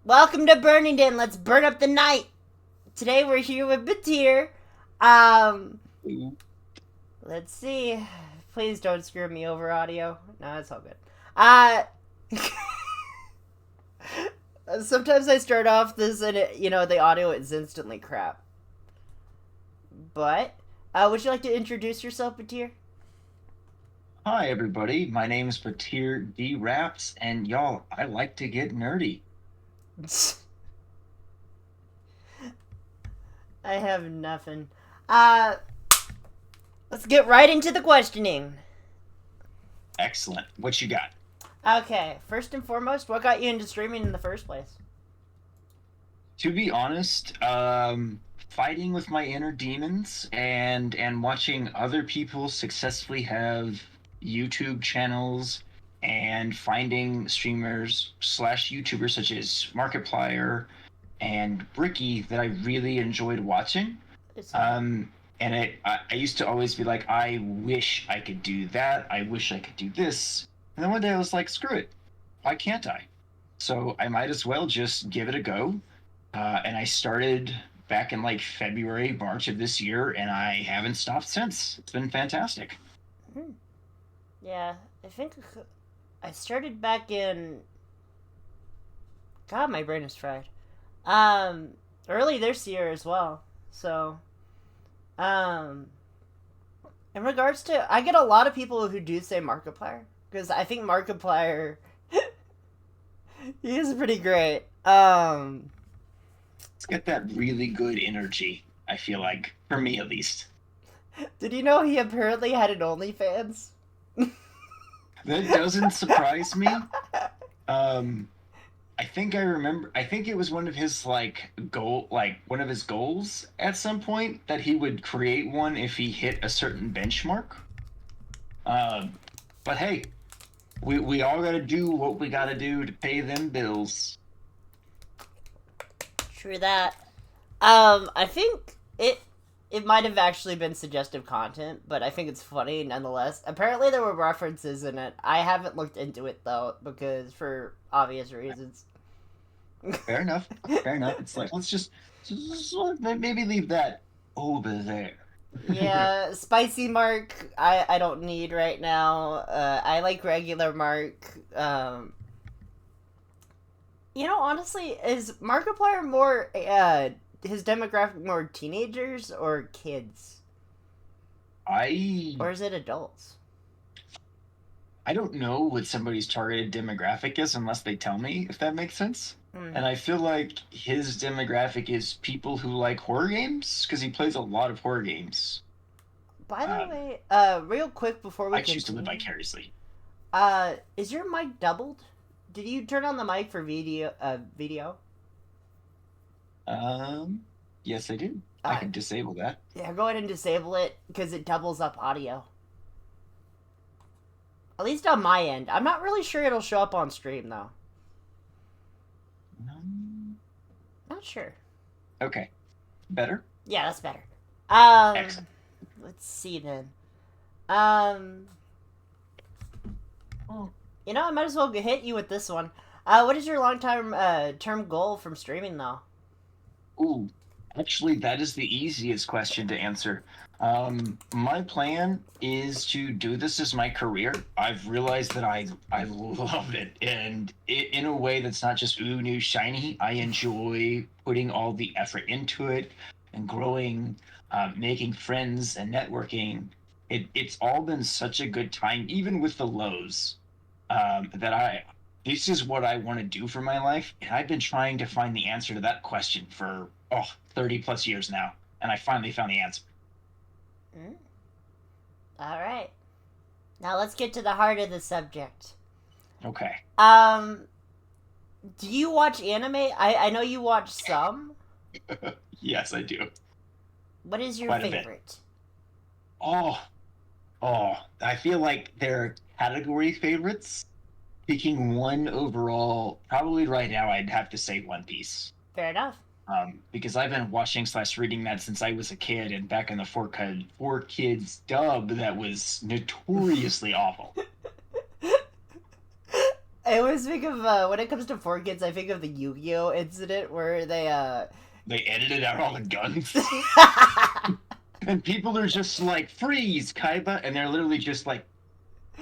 Welcome to Burnington. Let's burn up the night. Today we're here with Batir. Um, let's see. Please don't screw me over, audio. No, it's all good. Sometimes I start off this and the audio is instantly crap. But, would you like to introduce yourself, Batir? Hi, everybody. My name is Batir D. Raps, and y'all, I like to get nerdy. I have nothing. Let's get right into the questioning. Excellent. What you got? Okay, first and foremost, what got you into streaming in the first place? To be honest, fighting with my inner demons and watching other people successfully have YouTube channels and finding streamers slash YouTubers such as Markiplier and Bricky that I really enjoyed watching. I used to always be like, I wish I could do that. I wish I could do this. And then one day I was like, screw it. Why can't I? So I might as well just give it a go. And I started back in like February, March of this year, and I haven't stopped since. It's been fantastic. Yeah, I think I started back in. God, my brain is fried. Early this year as well. So, in regards to, I get a lot of people who do say Markiplier because I think Markiplier, he is pretty great. It's got that really good energy, I feel like, for me at least. Did you know he apparently had an OnlyFans? That doesn't surprise me. I think I remember. I think it was one of his one of his goals at some point that he would create one if he hit a certain benchmark. But hey, we all got to do what we got to do to pay them bills. True that. I think it might have actually been suggestive content, but I think it's funny nonetheless. Apparently there were references in it. I haven't looked into it though, because for obvious reasons. Fair enough. Fair enough. It's like let's just maybe leave that over there. Yeah, spicy Mark, I don't need right now. I like regular Mark. Honestly, is Markiplier more his demographic more teenagers or kids? I Or is it adults? I don't know what somebody's targeted demographic is unless they tell me, if that makes sense. And I feel like his demographic is people who like horror games because he plays a lot of horror games. By the way, real quick before we I choose to live continue, vicariously. is your mic doubled? Did you turn on the mic for video? Yes, I do. I can disable that. Yeah, go ahead and disable it because it doubles up audio. At least on my end. I'm not really sure it'll show up on stream though. Not sure. Okay. Better? Yeah, that's better. Excellent. Let's see then. I might as well hit you with this one. What is your term goal from streaming though? Ooh, actually, that is the easiest question to answer. My plan is to do this as my career. I've realized that I love it, and in a way that's not just ooh new shiny. I enjoy putting all the effort into it and growing, making friends and networking. It's all been such a good time, even with the lows. That this is what I want to do for my life, and I've been trying to find the answer to that question for 30 plus years now, and I finally found the answer. All right. Now let's get to the heart of the subject. Okay. Do you watch anime? I know you watch some. Yes, I do. What is your Quite favorite? Oh, I feel like they're category favorites. Picking one overall, probably right now I'd have to say One Piece. Fair enough. Because I've been watching slash reading that since I was a kid, and back in the four kids dub that was notoriously awful. I always think of when it comes to 4Kids, I think of the Yu-Gi-Oh incident where they They edited out all the guns, and people are just like, "Freeze, Kaiba!" and they're literally just like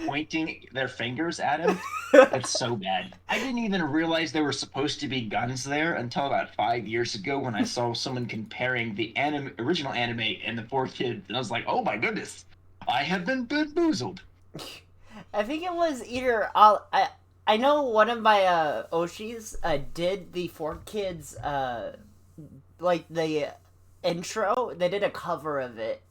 pointing their fingers at him. It's so bad. I didn't even realize there were supposed to be guns there until about 5 years ago when I saw someone comparing the original anime and the 4 Kids, and I was like, "Oh my goodness, I have been bamboozled." I think it was either I know one of my Oshis did the 4 Kids like the intro. They did a cover of it.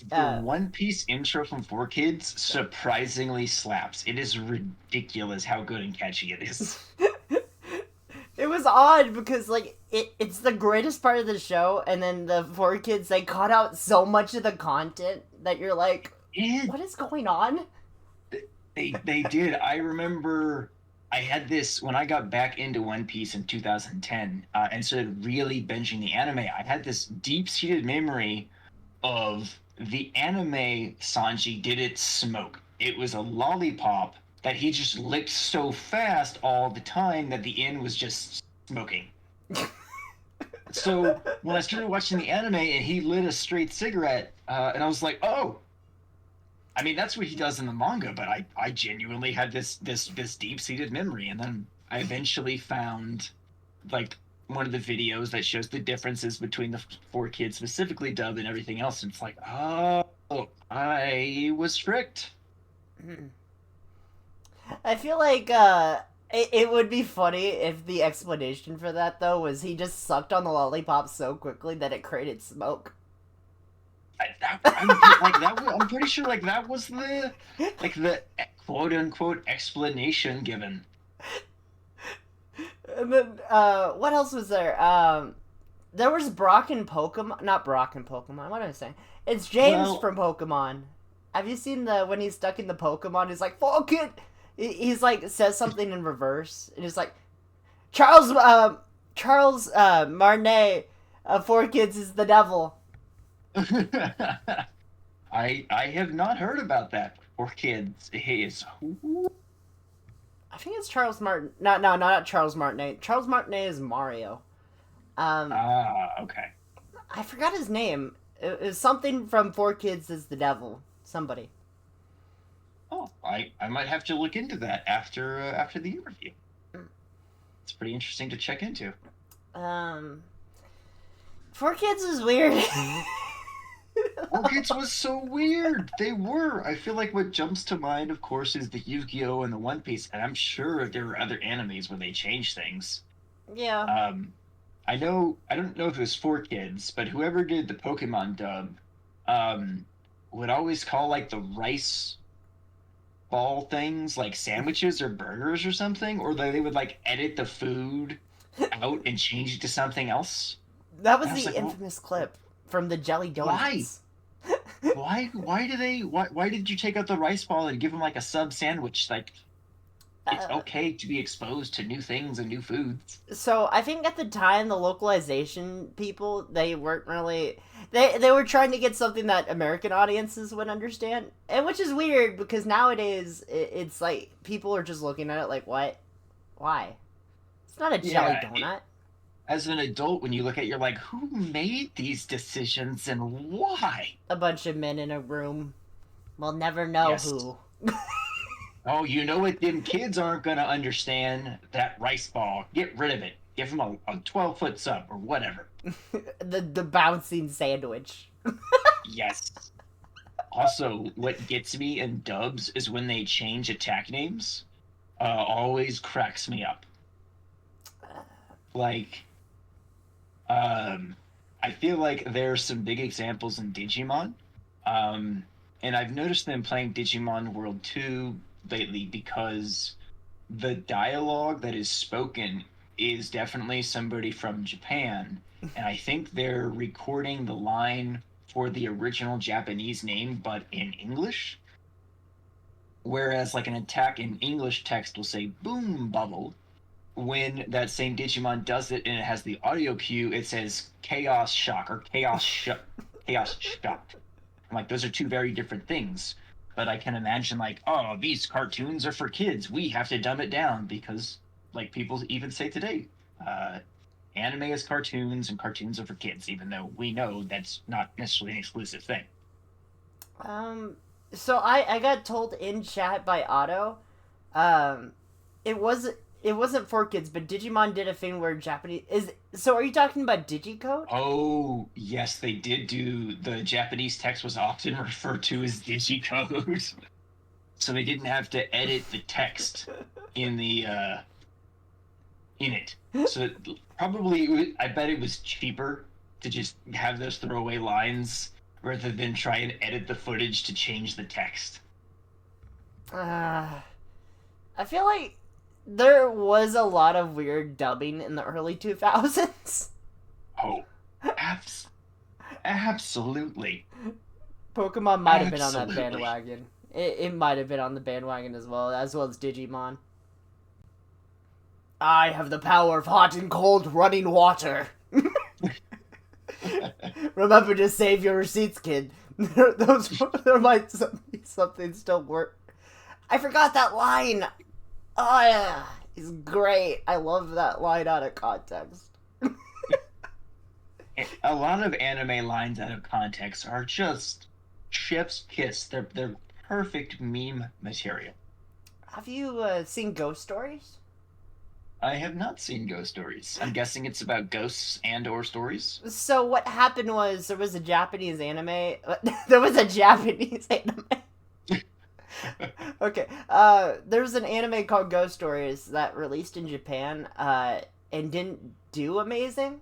The Uh, One Piece intro from 4 Kids surprisingly slaps. It is ridiculous how good and catchy it is. it was odd because like it's the greatest part of the show, and then the 4 Kids they cut out so much of the content that you're like, It what is going on? They did. I remember I had this when I got back into One Piece in 2010 and started really binging the anime. I had this deep-seated memory of the anime Sanji didn't smoke. It was a lollipop that he just licked so fast all the time that the end was just smoking. So when I started watching the anime and he lit a straight cigarette, and I was like, oh, I mean, that's what he does in the manga, but I genuinely had this deep seated memory, and then I eventually found like one of the videos that shows the differences between the 4 Kids, specifically dubbed and everything else, and it's like, oh, I was tricked. I feel like it would be funny if the explanation for that though was he just sucked on the lollipop so quickly that it created smoke. I'm pretty sure like that was the quote unquote explanation given. And then what else was there? There was Brock and Pokemon, not Brock and Pokemon. What am I saying? It's James Well, from Pokemon. Have you seen the when he's stuck in the Pokemon? He's like, "Fuck it." He's like says something in reverse, and he's like, Charles Martinet, 4 Kids is the devil. I have not heard about that. 4 Kids is I think it's Charles Martin. No, not Charles Martinet. Charles Martinet is Mario. Um, okay. I forgot his name. It was something from 4 Kids is the devil. Somebody. Oh, I might have to look into that after the interview. It's pretty interesting to check into. Um, 4 Kids is weird. 4 Kids was so weird. They were. I feel like what jumps to mind, of course, is the Yu-Gi-Oh and the One Piece, and I'm sure there were other animes where they changed things. Yeah. I don't know if it was 4 Kids, but whoever did the Pokemon dub, would always call like the rice ball things like sandwiches or burgers or something, or they would like edit the food out and change it to something else. That was And I was the like, well, infamous clip from the Jelly why? Donuts. Why did you take out the rice ball and give them like a sub sandwich? Like it's Uh, okay to be exposed to new things and new foods. so I think at the time the localization people they weren't really they were trying to get something that American audiences would understand, and which is weird because nowadays it's like people are just looking at it like what, why? It's not a jelly Yeah, donut. as an adult, when you look at it, you're like, who made these decisions and why? A bunch of men in a room. We'll never know Yes. who. Oh, you know what? Them kids aren't going to understand that rice ball. Get rid of it. Give them a 12-foot sub or whatever. The bouncing sandwich. Yes. Also, what gets me in dubs is when they change attack names. Always cracks me up. Like, I feel like there's some big examples in Digimon. And I've noticed them playing Digimon World 2 lately because the dialogue that is spoken is definitely somebody from Japan. And I think they're recording the line for the original Japanese name, but in English. Whereas, like, an attack in English text will say boom bubble. When that same Digimon does it and it has the audio cue, it says chaos shock or chaos shock. I'm like, those are two very different things. but I can imagine like, oh, these cartoons are for kids. We have to dumb it down because, like, people even say today, uh, anime is cartoons and cartoons are for kids, even though we know that's not necessarily an exclusive thing. Um, so I got told in chat by Otto, um, it was it wasn't for kids, but Digimon did a thing where Japanese is. So are you talking about Digicode? Oh, yes, they did do the Japanese text was often referred to as digicode. So they didn't have to edit the text in the in it. So probably I bet it was cheaper to just have those throwaway lines rather than try and edit the footage to change the text. Uh, I feel like there was a lot of weird dubbing in the early 2000s. Oh, abs- absolutely. Pokemon might have been on that Absolutely. bandwagon. It might have been on the bandwagon as well as Digimon. I have the power of hot and cold running water. Remember to save your receipts, kid. Those there might be something still work. I forgot that line. Oh yeah, it's great. I love that line out of context. A lot of anime lines out of context are just chef's kiss. They're perfect meme material. Have you seen Ghost Stories? I have not seen Ghost Stories. I'm guessing it's about ghosts and or stories. So what happened was there was a Japanese anime. There was a Japanese anime. Okay. There's an anime called Ghost Stories that released in Japan and didn't do amazing.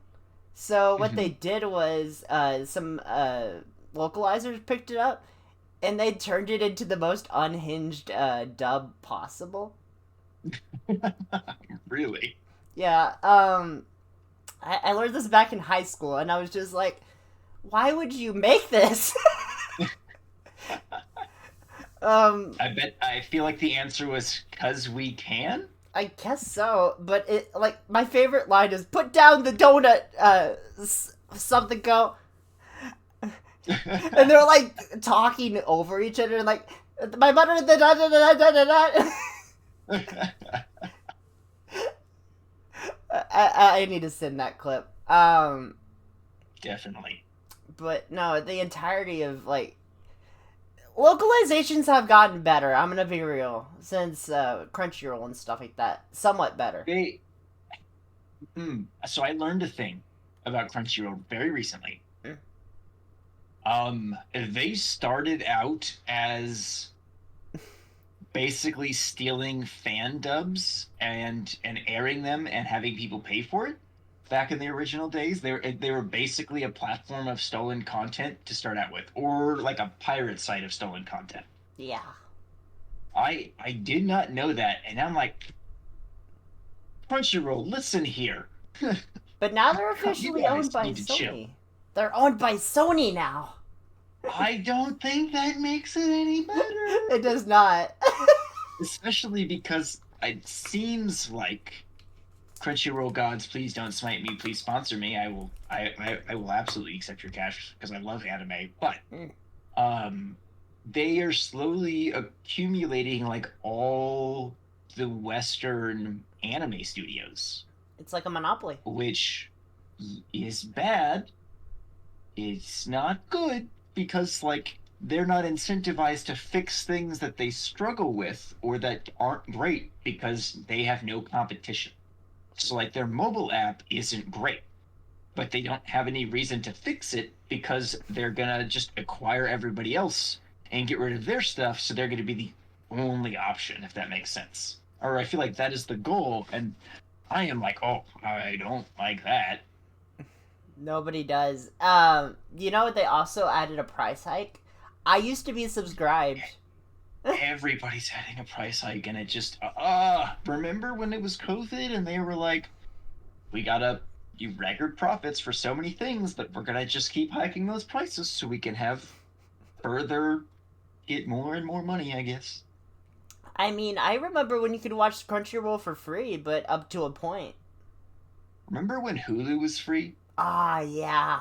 So what they Mhm. did was some localizers picked it up and they turned it into the most unhinged dub possible. Really? Yeah. I learned this back in high school and I was just like, why would you make this? um, I feel like the answer was cuz we can. I guess so, but it like my favorite line is "Put down the donut." Something go, and they're like talking over each other, and like my butter the da da da da da da. I need to send that clip. Definitely. But no, the entirety of like localizations have gotten better. I'm gonna be real since Crunchyroll and stuff like that, somewhat better. They so I learned a thing about Crunchyroll very recently. Mm. They started out as basically stealing fan dubs and airing them and having people pay for it. Back in the original days, they were basically a platform of stolen content to start out with, or like a pirate site of stolen content. Yeah, I did not know that, and I'm like, Crunchyroll, listen here. but now they're You officially owned guys by need to chill. Sony. They're owned by Sony now. I don't think that makes it any better. It does not. Especially because it seems like Crunchyroll gods, please don't smite me, please sponsor me. I will absolutely accept your cash because I love anime. But um they are slowly accumulating like all the Western anime studios, It's like a monopoly. which is bad. It's not good because like they're not incentivized to fix things that they struggle with or that aren't great because they have no competition. So like their mobile app isn't great, but they don't have any reason to fix it because they're gonna just acquire everybody else and get rid of their stuff, so they're gonna be the only option, if that makes sense. Or I feel like that is the goal, and I am like, oh, I don't like that. Nobody does. You know what? They also added a price hike. I used to be subscribed. Everybody's having a price hike, and it just remember when it was COVID and they were like, we gotta do record profits for so many things that we're gonna just keep hiking those prices so we can have further get more and more money, I guess. I mean, I remember when you could watch Crunchyroll for free, but up to a point. Remember when Hulu was free? Ah, yeah.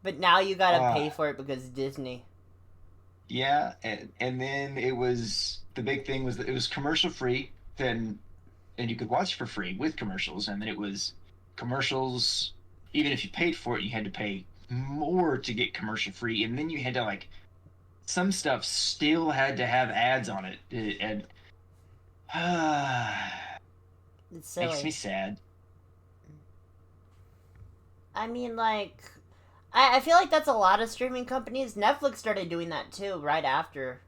But now you gotta Uh pay for it because Disney. Yeah, and then it was the big thing was that it was commercial free. Then and you could watch for free with commercials, and then it was commercials. Even if you paid for it, you had to pay more to get commercial free, and then you had to like some stuff still had to have ads on it, and It's makes me silly. sad. I mean, like, I feel like that's a lot of streaming companies. Netflix started doing that too right after.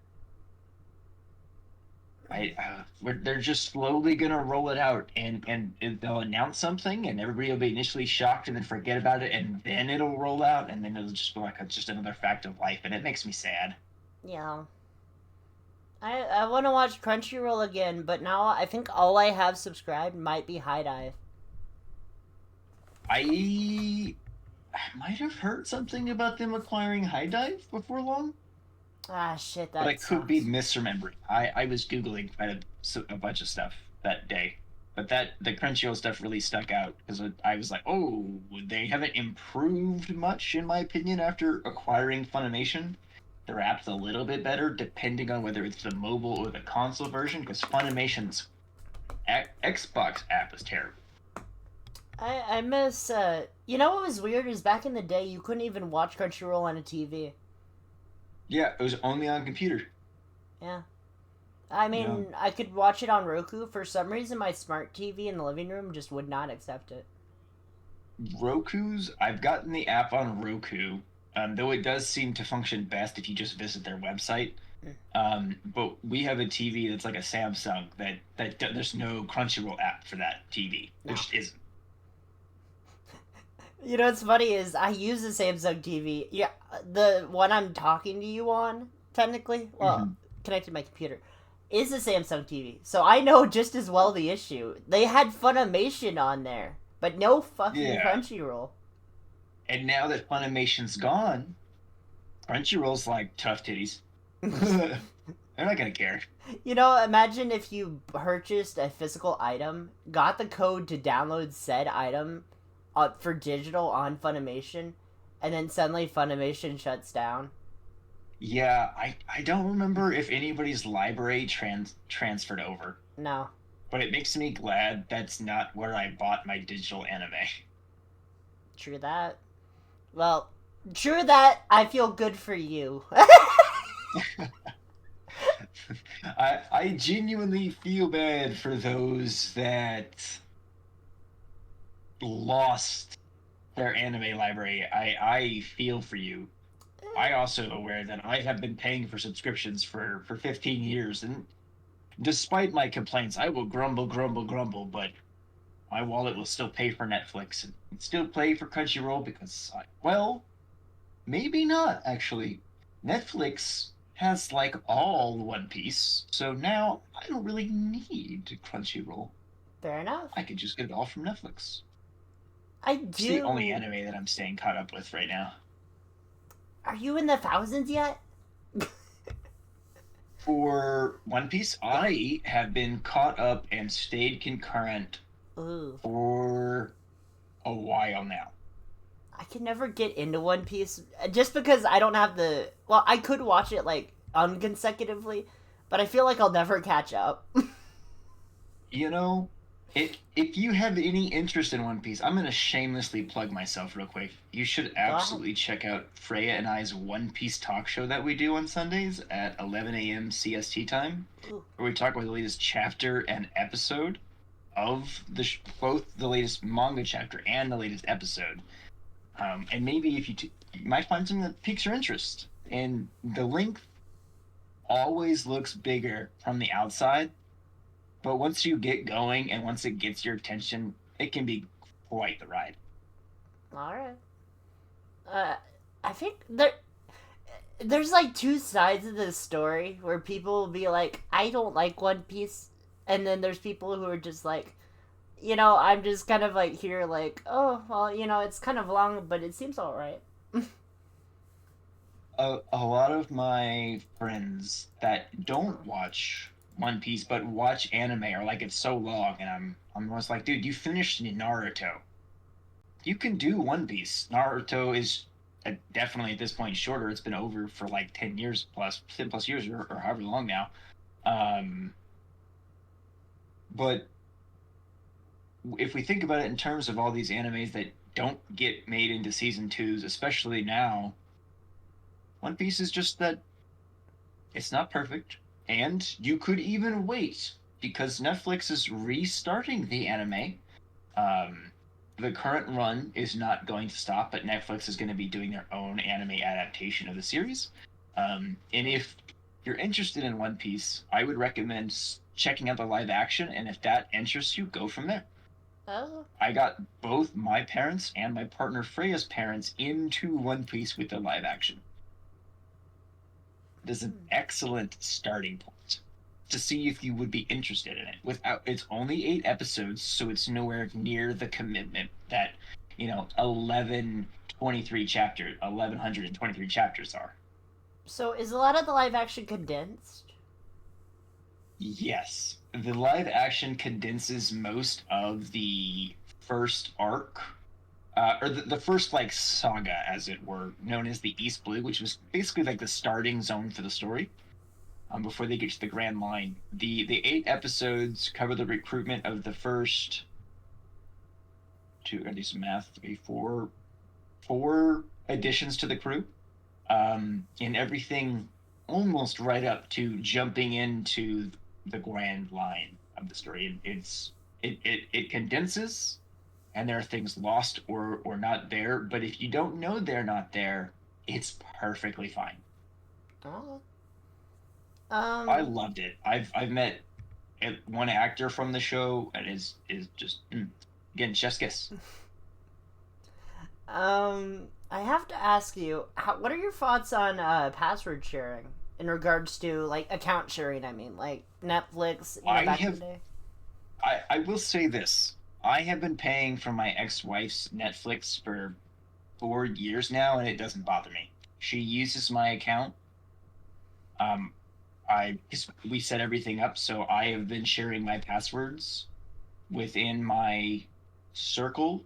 They're just slowly gonna roll it out, and they'll announce something, and everybody will be initially shocked, and then forget about it, and then it'll roll out, and then it'll just be like just another fact of life, and it makes me sad. Yeah. I want to watch Crunchyroll again, but now I think all I have subscribed might be High Dive. I might have heard something about them acquiring High Dive before long, Ah, shit, but I that could be sucks. misremembering. I was googling a bunch of stuff that day, but that the Crunchyroll stuff really stuck out because I was like, oh, they haven't improved much in my opinion after acquiring Funimation. Their app's a little bit better depending on whether it's the mobile or the console version because Funimation's Xbox app is terrible. I miss, you know what was weird is back in the day you couldn't even watch Crunchyroll on a TV. Yeah, it was only on computer. Yeah. I Yeah. mean, I could watch it on Roku. For some reason, my smart TV in the living room just would not accept it. I've gotten the app on Roku, though it does seem to function best if you just visit their website. Mm. But we have a TV that's like a Samsung there's no Crunchyroll app for that TV. There No. just isn't. You know what's funny is I use the Samsung TV. Yeah, the one I'm talking to you on, technically, well, Hmm. connected to my computer, is a Samsung TV. So I know just as well the issue. They had Funimation on there, but no fucking Yeah, Crunchyroll. and now that Funimation's gone, Crunchyroll's like tough titties. They're not gonna care. You know, imagine if you purchased a physical item, got the code to download said item for digital on Funimation, and then suddenly Funimation shuts down. Yeah, I don't remember if anybody's library transferred over, No, but it makes me glad that's not where I bought my digital anime. true that. Well, true that. I feel good for you. I genuinely feel bad for those that lost their anime library. I feel for you. I also aware that I have been paying for subscriptions for 15 years, and despite my complaints, I will grumble, grumble, grumble, but my wallet will still pay for Netflix and still pay for Crunchyroll because, well, maybe not actually. Netflix has like all One Piece, so now I don't really need Crunchyroll. Fair enough. I could just get it all from Netflix. I It's the only do. anime that I'm staying caught up with right now. Are you in the thousands yet? For One Piece, Yeah. I have been caught up and stayed concurrent Ooh. for a while now. I can never get into One Piece just because I don't have the. Well, I could watch it like unconsecutively, but I feel like I'll never catch up. You know, if you have any interest in One Piece, I'm gonna shamelessly plug myself real quick. You should Go ahead. absolutely check out Freya and I's One Piece talk show that we do on Sundays at 11 a.m. CST time, Ooh. where we talk about the latest chapter and episode of both the latest manga chapter and the latest episode. And maybe if you might find something that piques your interest. And the length always looks bigger from the outside, but once you get going and once it gets your attention, it can be quite the ride. All right. Uh, I think there's like two sides of this story where people will be like, I don't like One Piece, and then there's people who are just like, I'm just kind of like here, like, oh, well, it's kind of long, but it seems all right. A lot of my friends that don't watch One Piece but watch anime are like it's so long, and I'm almost like, dude, you finished Naruto. You can do One Piece. Naruto is definitely at this point shorter. It's been over for like 10 years plus, 10 plus years, or however long now. Um, but if we think about it in terms of all these animes that don't get made into season twos, especially now, One Piece is just that it's not perfect. And you could even wait because Netflix is restarting the anime. Um, the current run is not going to stop, but Netflix is going to be doing their own anime adaptation of the series. And if you're interested in One Piece, I would recommend checking out the live action. And if that interests you, go from there. Oh. I got both my parents and my partner Freya's parents into One Piece with the live action. It is an excellent starting point to see if you would be interested in it. Without It's only 8 episodes, so it's nowhere near the commitment that 1123 chapters are. So is a lot of the live action condensed? Yes, the live action condenses most of the first arc, or the first like saga, as it were, known as the East Blue, which was basically like the starting zone for the story. Before they get to the Grand Line, the 8 episodes cover the recruitment of the first two. I do some math. Three, four additions to the crew, and everything almost right up to jumping into the Grand Line of the story. It condenses, and there are things lost or not there. But if you don't know they're not there, it's perfectly fine. Oh. I Um. loved it. I've met one actor from the show, and is just again chef's kiss. I have to ask you, what are your thoughts on password sharing in regards to like account sharing? I mean, like Netflix, I back in the have day. I will say this. I have been paying for my ex-wife's Netflix for 4 years now, and it doesn't bother me. She uses my account. Um, we set everything up, so I have been sharing my passwords within my circle,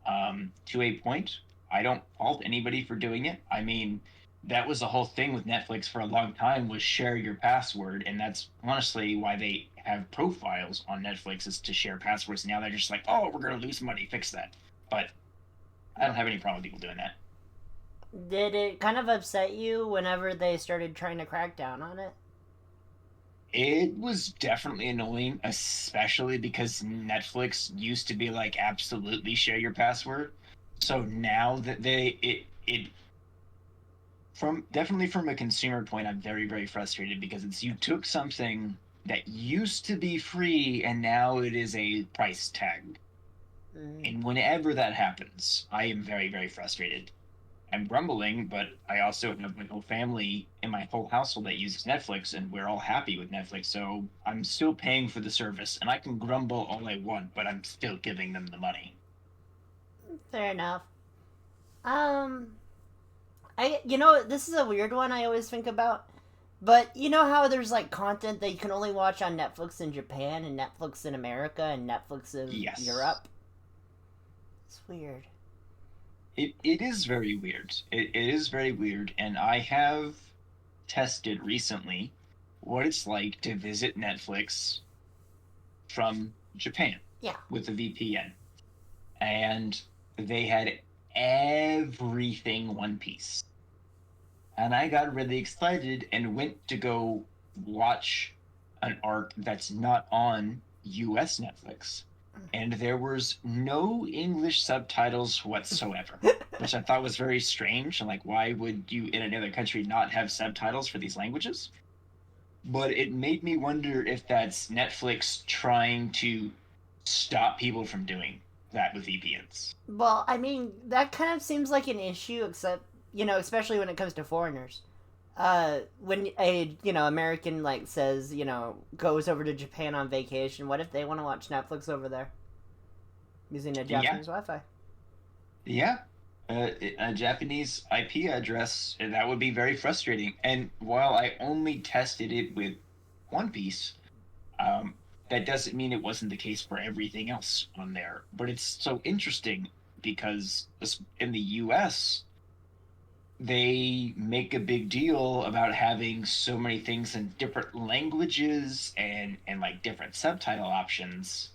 to a point. I don't fault anybody for doing it. I mean, that was the whole thing with Netflix for a long time, was share your password, and that's honestly why they have profiles on Netflix, is to share passwords. Now they're just like, oh, we're gonna lose money, fix that. But I don't have any problem with people doing that. Did it kind of upset you whenever they started trying to crack down on it? It was definitely annoying, especially because Netflix used to be like absolutely share your password. So now that it from definitely from a consumer point, I'm very, very frustrated because it's you took something that used to be free and now it is a price tag. Mm. And whenever that happens, I am very, very frustrated. I'm grumbling, but I also have my whole family and my whole household that uses Netflix, and we're all happy with Netflix. So I'm still paying for the service, and I can grumble all I want, but I'm still giving them the money. Fair enough. Um, this is a weird one I always think about. But you know how there's like content that you can only watch on Netflix in Japan and Netflix in America and Netflix in Yes, Europe? It's weird. it is very weird. It is very weird, and I have tested recently what it's like to visit Netflix from Japan Yeah. with a VPN, and they had everything One Piece. And I got really excited and went to go watch an arc that's not on US Netflix. And there was no English subtitles whatsoever, which I thought was very strange. And like, why would you in another country not have subtitles for these languages? But it made me wonder if that's Netflix trying to stop people from doing that with VPNs. Well, I mean, that kind of seems like an issue, except, especially when it comes to foreigners. When a, American, like, says, goes over to Japan on vacation, what if they want to watch Netflix over there using a Yeah, Japanese Wi Fi? yeah, a Japanese IP address, that would be very frustrating. And while I only tested it with One Piece, um, that doesn't mean it wasn't the case for everything else on there. But it's so interesting because in the US, they make a big deal about having so many things in different languages and like different subtitle options.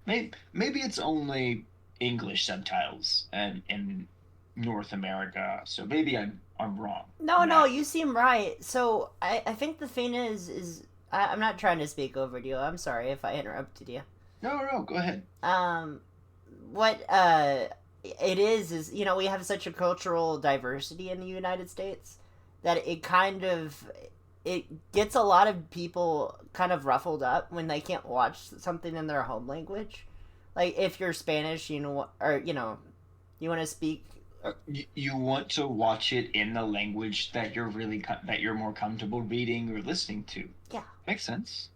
Maybe it's only English subtitles and in North America, so maybe I'm wrong No, on no, that. you seem right. So I think the thing I'm not trying to speak over you. I'm sorry if I interrupted you. No, no, go ahead. Um, what it is we have such a cultural diversity in the United States that it gets a lot of people kind of ruffled up when they can't watch something in their home language. Like if you're Spanish, or you want to speak. You want to watch it in the language that that you're more comfortable reading or listening to. Yeah. Makes sense.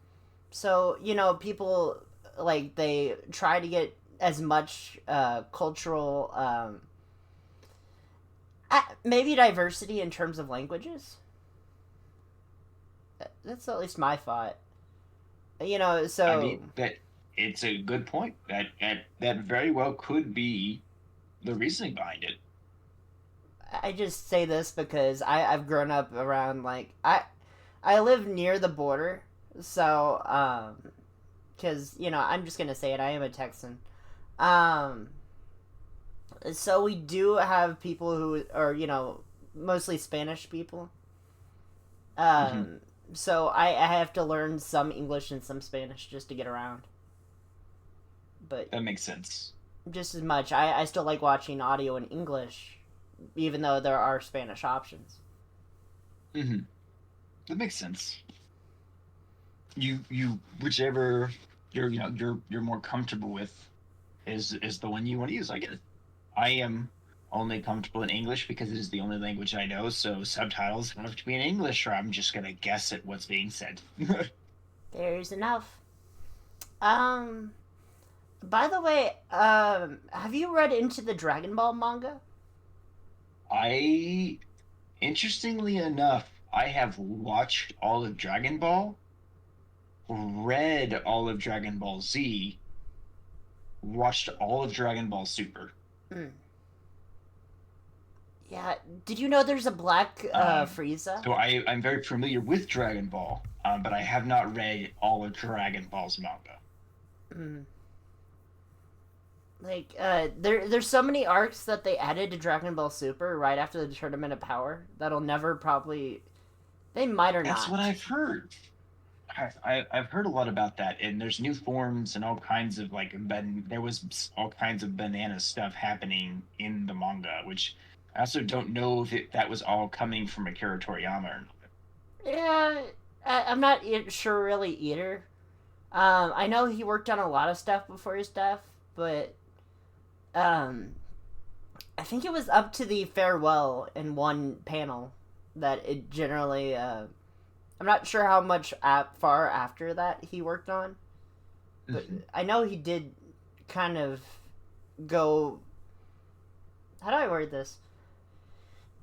So people like they try to get as much cultural maybe diversity in terms of languages. That's at least my thought. I So mean that it's a good point. That very well could be the reasoning behind it. I just say this because I've grown up around I live near the border, so because I'm just gonna say it, I am a Texan. Um, so we do have people who are mostly Spanish people. Hmm. Um, so I have to learn some English and some Spanish just to get around, but That makes sense. just as much. I still like watching audio in English, even though there are Spanish options. Hmm. That makes sense. You whichever you're more comfortable with is the one you want to use. I get it. I am only comfortable in English because it is the only language I know, so subtitles have to be in English, or I'm just gonna guess at what's being said. There's enough. Um, by the way, have you read into the Dragon Ball manga? I, interestingly enough, I have watched all of Dragon Ball, read all of Dragon Ball Z, watched all of Dragon Ball Super. Mm. Yeah. Did you know there's a black Um, Frieza? so I'm very familiar with Dragon Ball, but I have not read all of Dragon Ball's manga. Mm. There's so many arcs that they added to Dragon Ball Super right after the Tournament of Power that'll never probably they might or That's what not. I've heard. I've heard a lot about that, and there's new forms and all kinds of there was all kinds of banana stuff happening in the manga, which I also don't know if that was all coming from Akira Toriyama or not. Yeah, I'm not sure really either. I know he worked on a lot of stuff before his death, but um, I think it was up to the farewell in one panel that it generally. I'm not sure how much far after that he worked on, but Mhm. I know he did kind of go. How do I word this?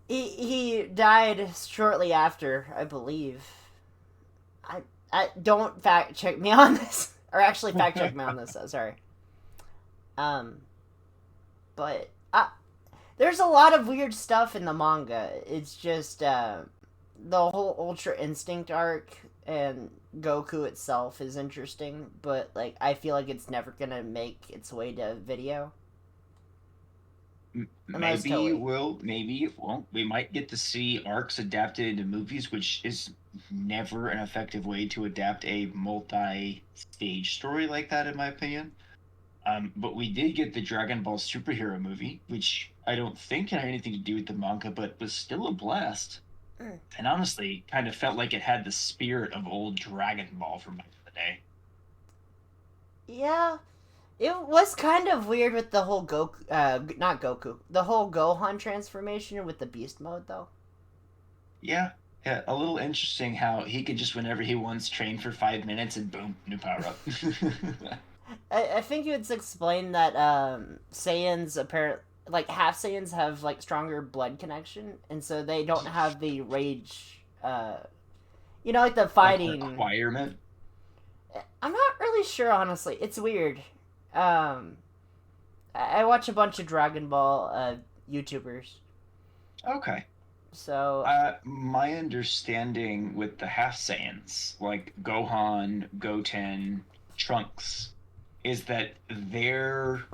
He died shortly after, I believe. I I don't fact check me on this, or actually fact check me on this. Sorry. Um, but there's a lot of weird stuff in the manga. It's just the whole Ultra Instinct arc and Goku itself is interesting, but I feel like it's never gonna make its way to video. Unless Maybe it Toei. will, maybe it won't. We might get to see arcs adapted into movies, which is never an effective way to adapt a multi-stage story like that, in my opinion. But we did get the Dragon Ball superhero movie, which I don't think had anything to do with the manga, but was still a blast. Mm. And honestly, kind of felt like it had the spirit of old Dragon Ball from back in the day. Yeah, it was kind of weird with the whole Goku, not Goku, the whole Gohan transformation with the Beast mode though. Yeah, yeah, a little interesting how he could just whenever he wants train for 5 minutes and boom, new power up. I think it's explained that Saiyans apparent half Saiyans have stronger blood connection, and so they don't have the rage. Like the Like fighting. requirement. I'm not really sure, honestly. It's weird. Um, I watch a bunch of Dragon Ball YouTubers, Okay. So, My understanding with the half Saiyans, like Gohan, Goten, Trunks, is that their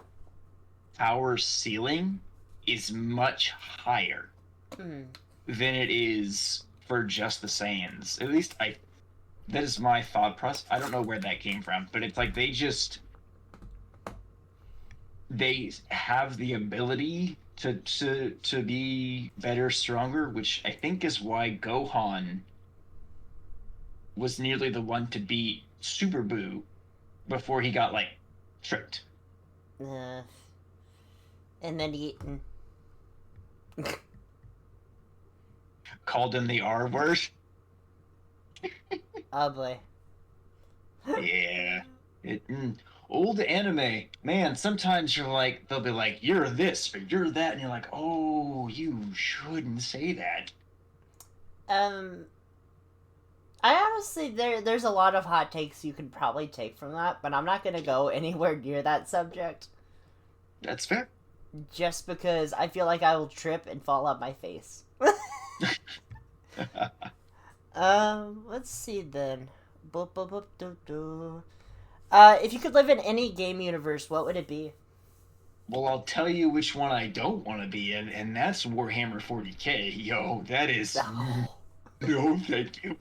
power ceiling is much higher hmm, than it is for just the Saiyans. At least I that is my thought process. I don't know where that came from, but it's like they have the ability to be better, stronger, which I think is why Gohan was nearly the one to beat Super Boo before he got like tripped. uh, and then eaten. Called him the R word. Oh boy. Yeah. Old anime, man, sometimes you're like, they'll be like, you're this or you're that, and you're like, oh, you shouldn't say that. Um, I honestly there's a lot of hot takes you could probably take from that, but I'm not gonna go anywhere near that subject That's fair. just because I feel like I will trip and fall on my face. Let's see then. Boop, boop, boop, doo, doo. If you could live in any game universe, what would it be? Well, I'll tell you which one I don't want to be in, and that's Warhammer 40K. Yo, that is Oh, no, thank you.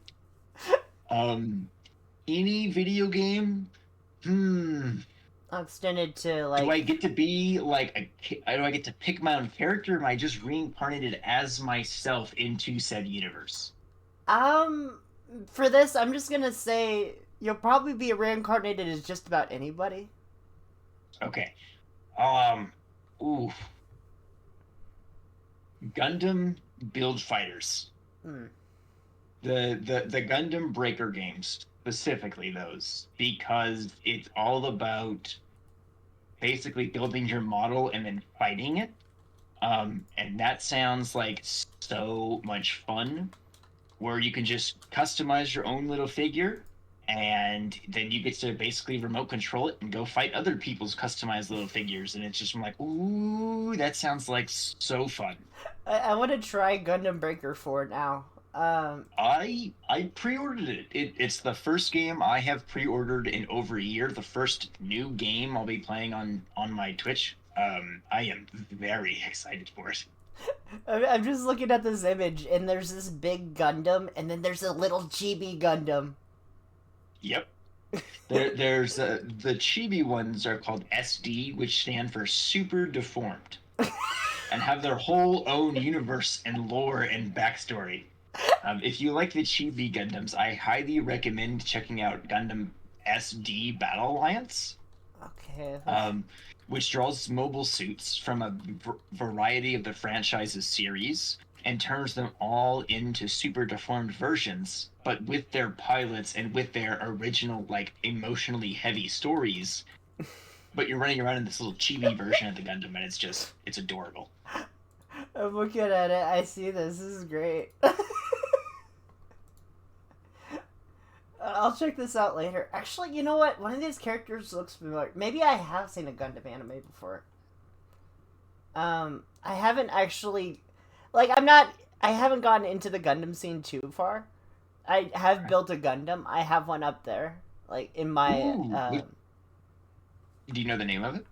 Um, any video game? Hmm. I'm extended to Do like, I get to be like do I get to pick my own character, or am I just reincarnated as myself into said universe? um, for this, I'm just gonna say you'll probably be reincarnated as just about anybody. Okay. Um. Ooh. Gundam Build Fighters. Hmm. The Gundam Breaker games, specifically those, because it's all about basically building your model and then fighting it. And that sounds like so much fun, where you can just customize your own little figure, and then you get to basically remote control it and go fight other people's customized little figures. And it's just I'm like, ooh, that sounds like so fun. I want to try Gundam Breaker 4 now. I pre-ordered it. It's the first game I have pre-ordered in over a year. The first new game I'll be playing on my Twitch. I am very excited for it. I'm just looking at this image, and there's this big Gundam, and then there's a little chibi Gundam. Yep. There's the chibi ones are called SD, which stand for super deformed, and have their whole own universe and lore and backstory. If you like the chibi Gundams, I highly recommend checking out Gundam SD Battle Alliance, Okay. um, which draws mobile suits from a variety of the franchise's series and turns them all into super deformed versions, but with their pilots and with their original, like, emotionally heavy stories. But you're running around in this little chibi version of the Gundam, and it's adorable. I'm looking at it. I see this. This is great. I'll check this out later. Actually, you know what? One of these characters looks familiar. Maybe I have seen a Gundam anime before. I haven't actually, like, I'm not. I haven't gotten into the Gundam scene too far. I have built a Gundam. I have one up there, like in my. Ooh, do you know the name of it?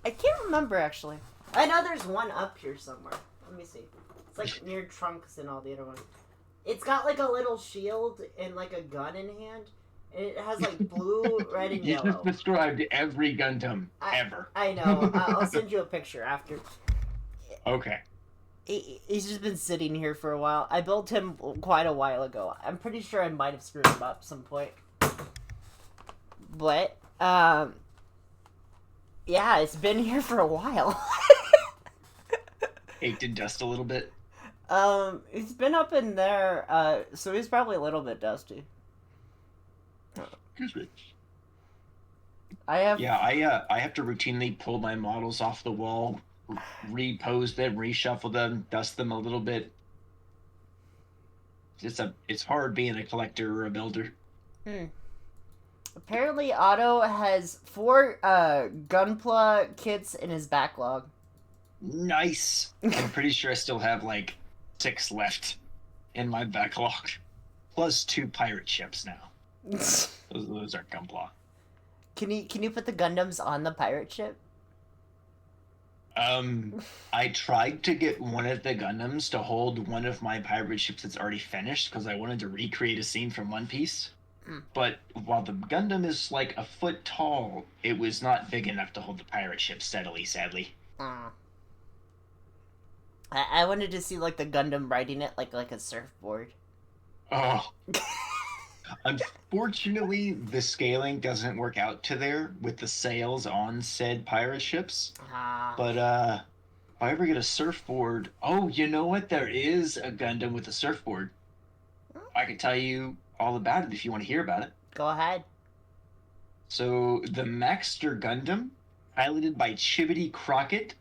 I can't remember actually. I know there's one up here somewhere. Let me see. It's like near Trunks and all the other ones. It's got like a little shield and like a gun in hand, and it has like blue, red, and You just yellow. described every Gundam I ever. I know. I'll send you a picture after. Okay. He's just been sitting here for a while. I built him quite a while ago. I'm pretty sure I might have screwed him up at some point. But yeah, it's been here for a while. Ached and dust a little bit. He's been up in there, so he's probably a little bit dusty. Excuse me. I have. Yeah, I have to routinely pull my models off the wall, repose them, reshuffle them, dust them a little bit. It's hard being a collector or a builder. Hmm. Apparently, Otto has 4 Gunpla kits in his backlog. Nice. I'm pretty sure I still have like 6 left in my backlog, plus 2 pirate ships now. Those are Gunpla. Can you put the Gundams on the pirate ship? Um, I tried to get one of the Gundams to hold one of my pirate ships that's already finished because I wanted to recreate a scene from One Piece. Mm. But while the Gundam is like a foot tall, it was not big enough to hold the pirate ship steadily, sadly. Mm. I wanted to see like the Gundam riding it like a surfboard. Oh, unfortunately, the scaling doesn't work out to there with the sails on said pirate ships. Ah. But if I ever get a surfboard, oh, you know what? There is a Gundam with a surfboard. I can tell you all about it if you want to hear about it. Go ahead. So the Maxter Gundam, piloted by Chibity Crockett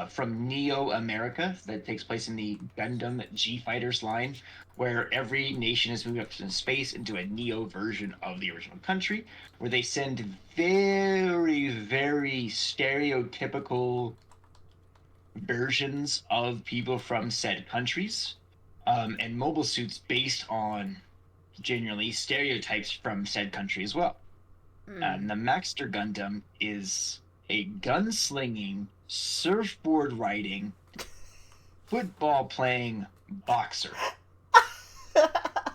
from Neo America, that takes place in the Gundam G Fighters line, where every nation is moving up to space into a Neo version of the original country, where they send very, very stereotypical versions of people from said countries, and mobile suits based on genuinely stereotypes from said country as well. Mm. The Maxter Gundam is a gunslinging, surfboard riding, football playing boxer.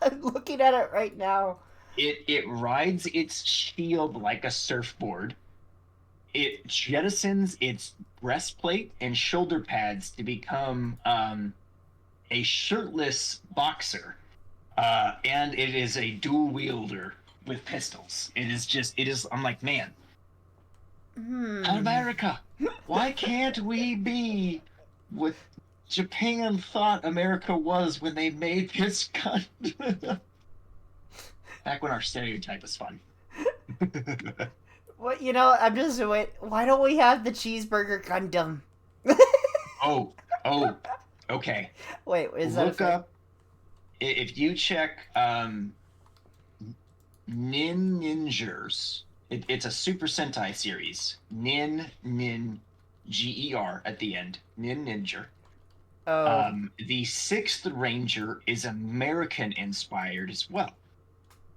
I'm looking at it right now. It rides its shield like a surfboard. It jettisons its breastplate and shoulder pads to become a shirtless boxer. And it is a dual wielder with pistols. I'm like, man, Hmm. America, why can't we be what Japan thought America was when they made this gun? Back when our stereotype was fun. What I'm just wait. Why don't we have the cheeseburger Gundam? Oh, oh, okay. Wait, is that a Look thing? up if you check Ninjers. It's a Super Sentai series. Ger at the end. Ninja. Oh. The Sixth Ranger is American inspired as well.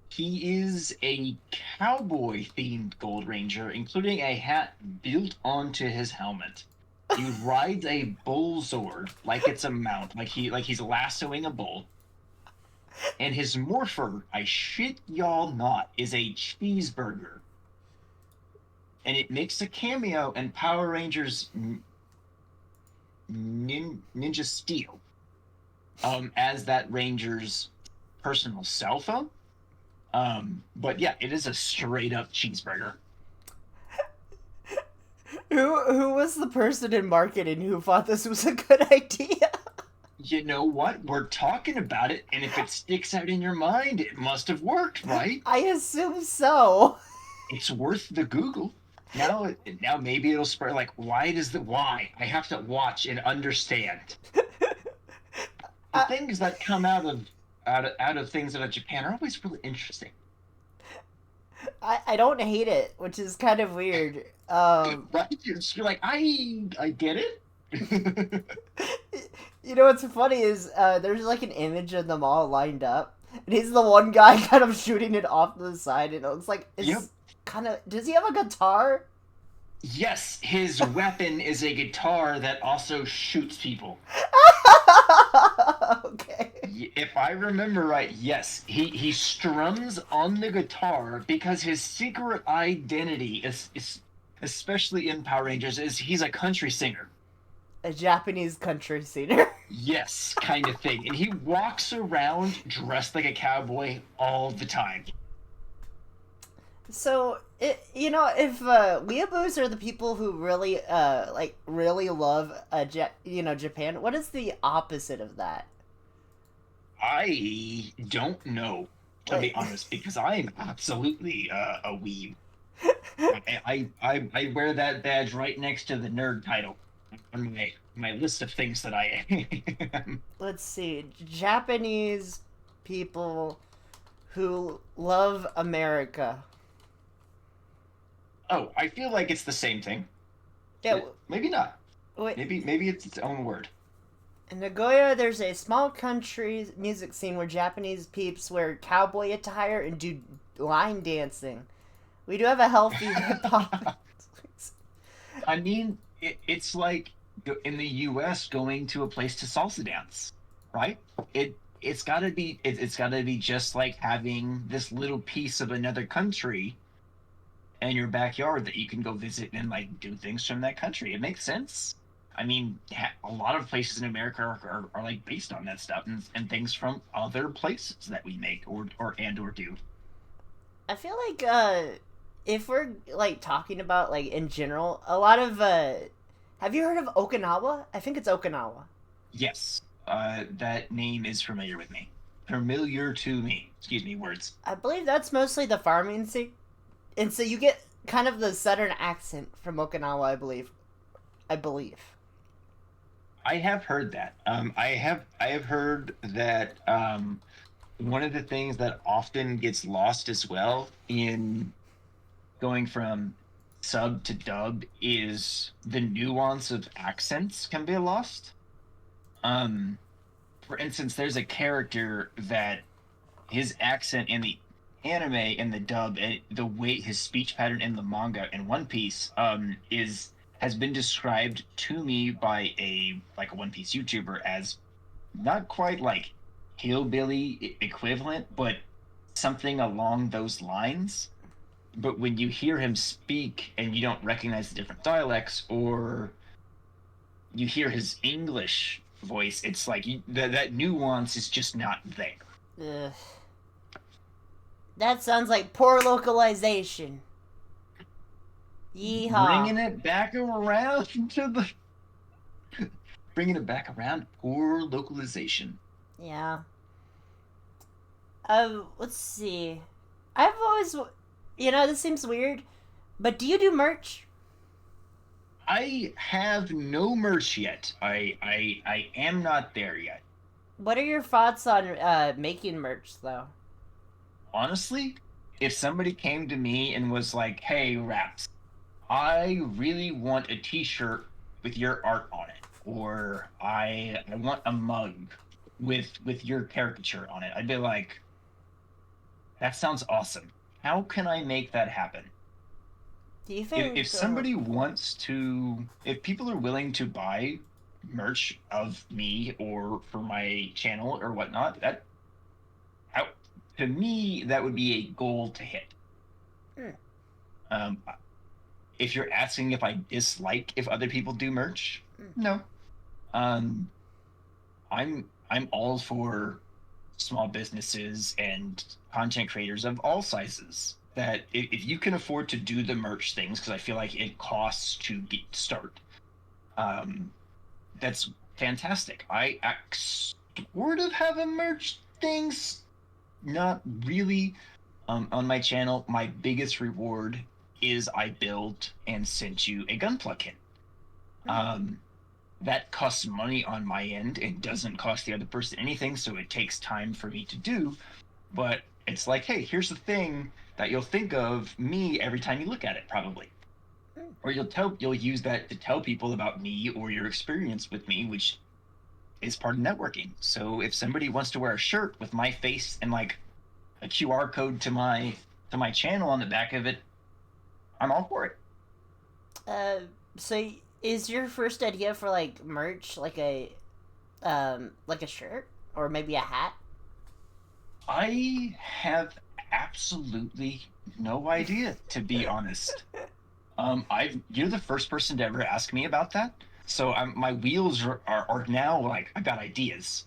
He is a cowboy themed Gold Ranger, including a hat built onto his helmet. He rides a bull sword like it's a mount, like he's lassoing a bull. And his morpher, I shit y'all not, is a cheeseburger. And it makes a cameo in Power Rangers Ninja Steel as that Ranger's personal cell phone. But yeah, it is a straight up cheeseburger. Who was the person in marketing who thought this was a good idea? You know what? We're talking about it, and if it sticks out in your mind, it must have worked, right? I assume so. It's worth the Google. Now maybe it'll spread. Like, why? I have to watch and understand. The I, things that come out of things out of Japan are always really interesting. I don't hate it, which is kind of weird. Right? You're like, I get it. What's funny is there's like an image of them all lined up, and he's the one guy kind of shooting it off to the side, and it looks like it's Yep. kind of. Does he have a guitar? Yes, his weapon is a guitar that also shoots people. Okay. If I remember right, yes, he strums on the guitar because his secret identity is especially in Power Rangers is he's a country singer. A Japanese country singer. Yes, kind of thing. And he walks around dressed like a cowboy all the time. So, if weeaboos are the people who really, really love, Japan, what is the opposite of that? I don't know, to be Like, honest, because I am absolutely a weeb. I wear that badge right next to the nerd title on my list of things that I am. let's see, Japanese people who love America. Oh, I feel like it's the same thing. Yeah, Maybe not. Wait, Maybe it's its own word. in Nagoya, there's a small country music scene where Japanese peeps wear cowboy attire and do line dancing. We do have a healthy hip hop. I mean, it's like in the U.S. going to a place to salsa dance, right? It's got to be it's got to be just like having this little piece of another country in your backyard that you can go visit and like do things from that country. It makes sense. I mean, a lot of places in America are like based on that stuff and things from other places that we make or do. I feel like if we're like talking about like in general, a lot of have you heard of Okinawa? I think it's Okinawa. Yes, that name is familiar with me. Familiar to me. Excuse me, words. I believe that's mostly the farming scene, and so you get kind of the southern accent from Okinawa. I believe. I believe. I have heard that. I have heard that one of the things that often gets lost as well in going from sub to dub is the nuance of accents can be lost. Um, for instance, there's a character that his accent in the anime and the dub, and the way his speech pattern in the manga in One Piece, is has been described to me by a One Piece YouTuber as not quite like hillbilly equivalent, but something along those lines. But when you hear him speak and you don't recognize the different dialects, or you hear his English voice, it's like that nuance is just not there. Ugh. That sounds like poor localization. Yeehaw. Bringing it back around to the bringing it back around, poor localization. Yeah. Let's see. I've always, this seems weird, but do you do merch? I have no merch yet. I am not there yet. What are your thoughts on making merch, though? Honestly, if somebody came to me and was like, "Hey, Raps, I really want a T-shirt with your art on it, or I want a mug with your caricature on it," I'd be like, "That sounds awesome. How can I make that happen?" Do you If think? somebody wants to, if people are willing to buy merch of me or for my channel or whatnot, how, to me that would be a goal to hit. Hmm. Um, if you're asking if I dislike if other people do merch, no. Um, I'm all for small businesses and content creators of all sizes that if you can afford to do the merch things, because I feel like it costs to start, um, that's fantastic. I sort of have a merch things, not really. On my channel, my biggest reward is I build and sent you a gunpla kit. Um, that costs money on my end and doesn't cost the other person anything, so it takes time for me to do. But it's like, hey, here's the thing that you'll think of me every time you look at it, probably. Or you'll use that to tell people about me or your experience with me, which is part of networking. So if somebody wants to wear a shirt with my face and like a QR code to my channel on the back of it, I'm all for it. Uh, so is your first idea for like merch like a shirt or maybe a hat? I have absolutely no idea, to be honest. You're the first person to ever ask me about that. So my wheels are now like I got ideas.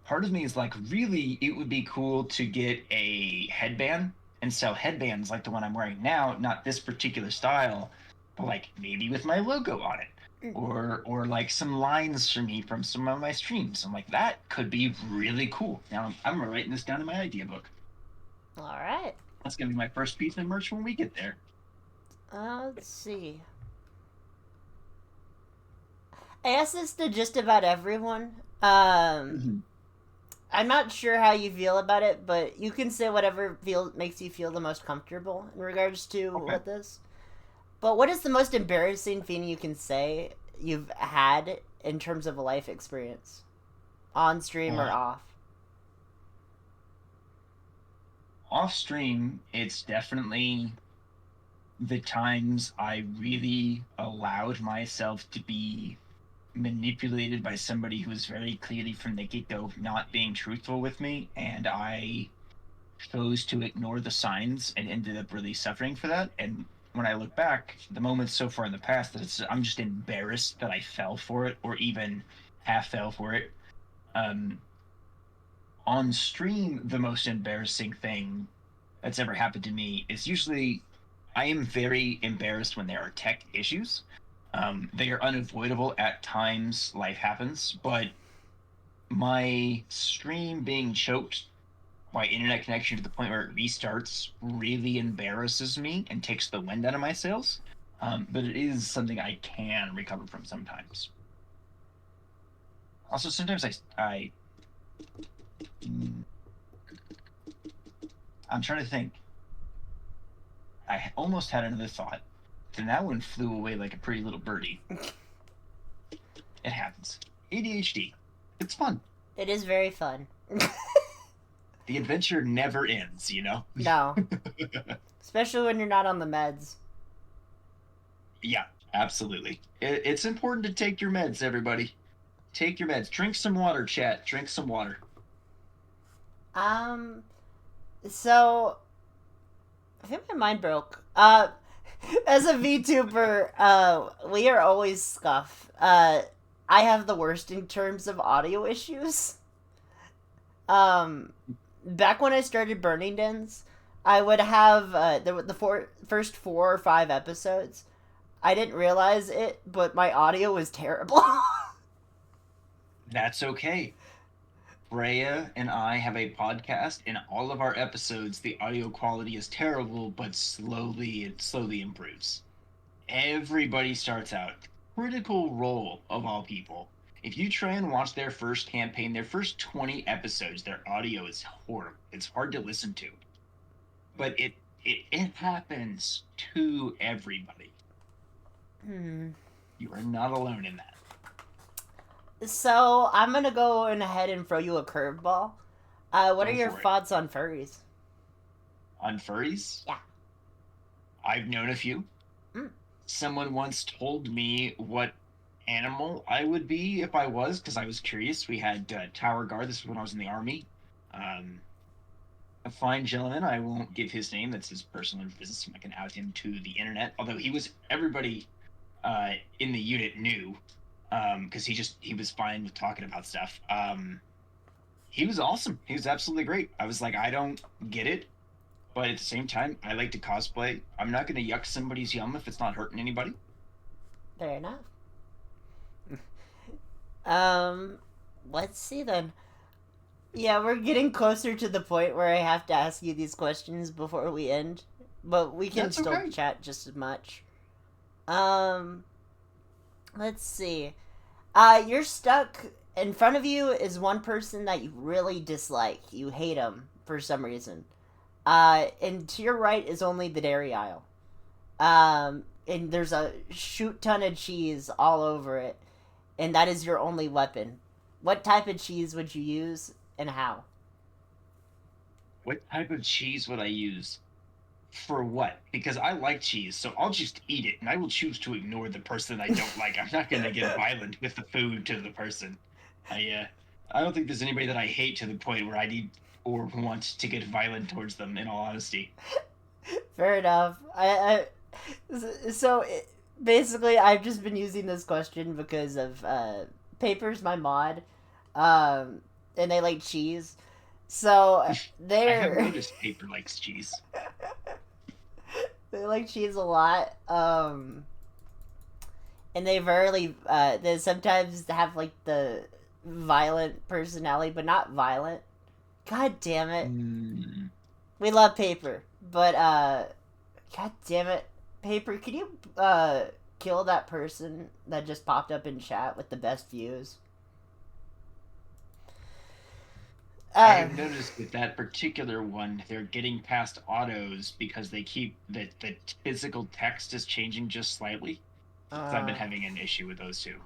Part of me is like, really, it would be cool to get a headband and sell headbands like the one I'm wearing now, not this particular style, but like maybe with my logo on it. Or like some lines for me from some of my streams. I'm like, that could be really cool. Now I'm writing this down in my idea book. All right. That's gonna be my first piece of merch when we get there. Let's see. I asked this to just about everyone. I'm not sure how you feel about it, but you can say whatever makes you feel the most comfortable in regards to Okay. what this. But what is the most embarrassing thing you can say you've had in terms of a life experience, on stream or Uh, off? Off stream, it's definitely the times I really allowed myself to be manipulated by somebody who was very clearly from the get go not being truthful with me, and I chose to ignore the signs and ended up really suffering for that. And when I look back, the moments so far in the past that I'm just embarrassed that I fell for it or even half fell for it. Um, on stream, the most embarrassing thing that's ever happened to me is usually I am very embarrassed when there are tech issues. They are unavoidable at times, life happens, but my stream being choked by internet connection to the point where it restarts really embarrasses me and takes the wind out of my sails. But it is something I can recover from sometimes. Also, sometimes mm, I'm trying to think. I almost had another thought, and that one flew away like a pretty little birdie. It happens. ADHD. It's fun. It is very fun. The adventure never ends, you know? No, especially when you're not on the meds. Yeah, absolutely. It's important to take your meds, everybody. Take your meds. Drink some water, chat. Drink some water. Um, so I think my mind broke. As a VTuber, we are always scuff. I have the worst in terms of audio issues. Um, Back when I started Burning Dens, I would have first 4 or 5 episodes. I didn't realize it, but my audio was terrible. That's okay. Freya and I have a podcast. In all of our episodes, the audio quality is terrible, but it slowly improves. Everybody starts out. Critical role of all people. If you try and watch their first campaign, their first 20 episodes, their audio is horrible. It's hard to listen to. But it happens to everybody. Hmm. You are not alone in that. So I'm gonna go ahead and throw you a curveball. What are Go your for it. thoughts on furries? On furries? Yeah. I've known a few. Mm. Someone once told me what animal I would be if I was, because I was curious. We had Tower Guard. This was when I was in the army. Um, a fine gentleman. I won't give his name. That's his personal business. I can out him to the internet. Although everybody in the unit knew, because he was fine with talking about stuff. He was awesome. He was absolutely great. I was like, I don't get it, but at the same time, I like to cosplay. I'm not going to yuck somebody's yum if it's not hurting anybody. Fair enough. um, let's see then. Yeah, we're getting closer to the point where I have to ask you these questions before we end, but we can That's still okay. chat just as much. Let's see. You're stuck. In front of you is one person that you really dislike. You hate him for some reason. And to your right is only the dairy aisle. And there's a shoot ton of cheese all over it, and that is your only weapon. What type of cheese would you use, and how? What type of cheese would I use? For what? Because I like cheese, so I'll just eat it, and I will choose to ignore the person I don't like. I'm not gonna get violent with the food to the person. I don't think there's anybody that I hate to the point where I need or want to get violent towards them. In all honesty, Fair enough. So basically, I've just been using this question because of Paper's my mod, and they like cheese. So I have they're noticed Paper likes cheese. they like cheese a lot. And they sometimes have like the violent personality, but not violent. God damn it. Mm, We love Paper, but God damn it, Paper, can you kill that person that just popped up in chat with the best views? I Uh, have noticed with that particular one, they're getting past autos because they keep the physical text is changing just slightly. So I've been Uh, having an issue with those two.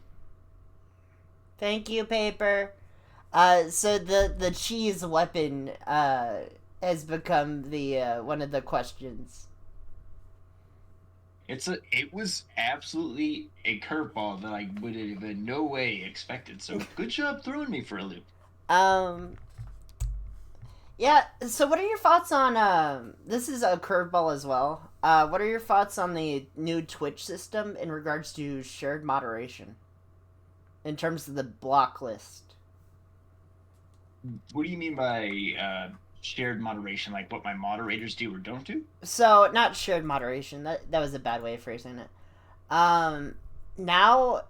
Thank you, Paper. So the cheese weapon has become the one of the questions. It was absolutely a curveball that I would have in no way expected. So good job throwing me for a loop. Um, yeah. So, what are your thoughts on? This is a curveball as well. What are your thoughts on the new Twitch system in regards to shared moderation in terms of the block list? What do you mean by shared moderation? Like what my moderators do or don't do? So, not shared moderation. That was a bad way of phrasing it. Um, Now,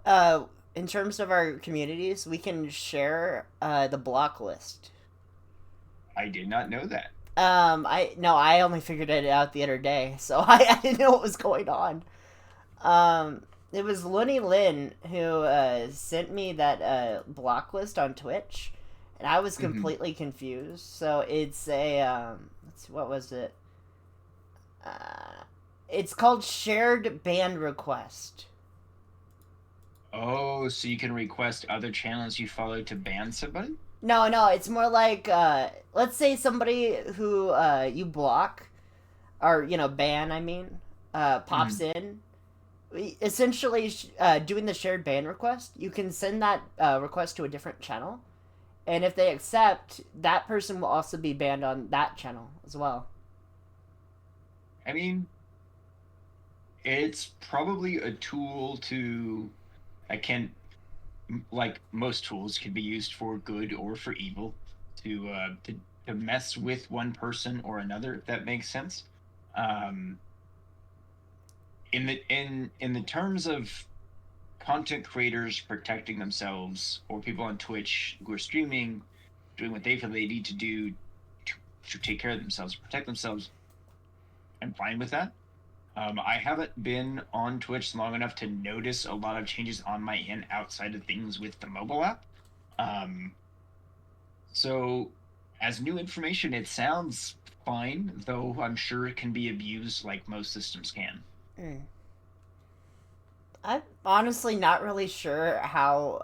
in terms of our communities, we can share the block list. I did not know that. I no, I only figured it out the other day, so I didn't know what was going on. It was Looney Lin who sent me that block list on Twitch, and I was Hmm. completely confused. So it's a what was it? It's called shared band request. Oh, so you can request other channels you follow to ban somebody? No, no, it's more like let's say somebody who you block or ban. I mean, pops Hmm. in. Essentially, doing the shared ban request, you can send that request to a different channel, and if they accept, that person will also be banned on that channel as well. I mean, it's probably a tool to I can like most tools can be used for good or for evil to mess with one person or another, if that makes sense. Um, in the terms of content creators protecting themselves or people on Twitch who are streaming, doing what they feel they need to do to, to take care of themselves, protect themselves, I'm fine with that. I haven't been on Twitch long enough to notice a lot of changes on my end outside of things with the mobile app. Um, so, as new information, it sounds fine, though I'm sure it can be abused like most systems can. Mm. I'm honestly not really sure how